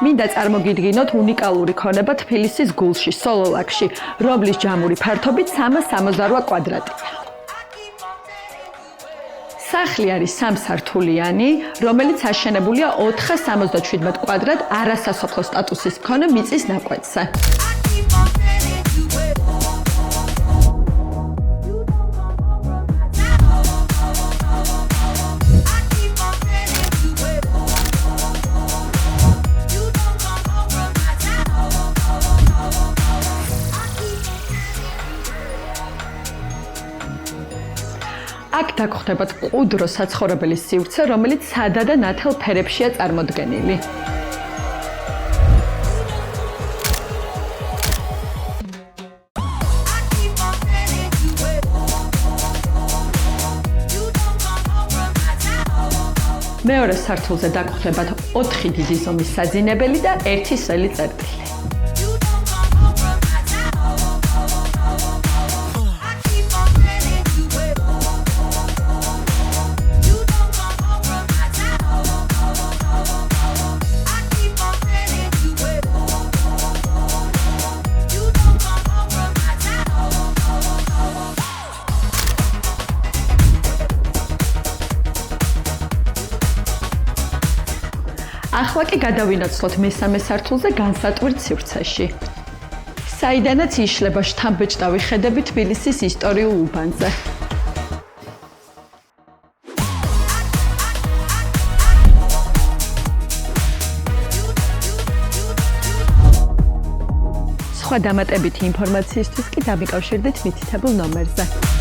მინდა წარმოგიდგინოთ უნიკალური ქონება თბილისის გულში, სოლოლაკში, რომლის ჯამური ფართობით 368 კვადრატია. სახლი არის სამსართულიანი, რომელიც აშენებულია 477 კვადრატ არასასოფლო სტატუსის მქონე მიწის ნაკვეთზე. აქ დაგხვდებათ მყუდრო საცხოვრებელი სივრცე, რომელიც სადა და ნათელ ფერებშია წარმოდგენილი. მეორე სართულზე დაგხვდებათ 4 დიდი ზომის საძინებელი და 1 სველი წერტილი. ახლა კი გადავინაცვლოთ მესამე სართულზე განსატვირთ სივრცეში. საიდანაც იშლება შთამბეჭდავი ხედები თბილისის ისტორიულ უბანზე. სხვა დამატებითი ინფორმაციისთვის კი დამიკავშირდით მითითებულ ნომერზე.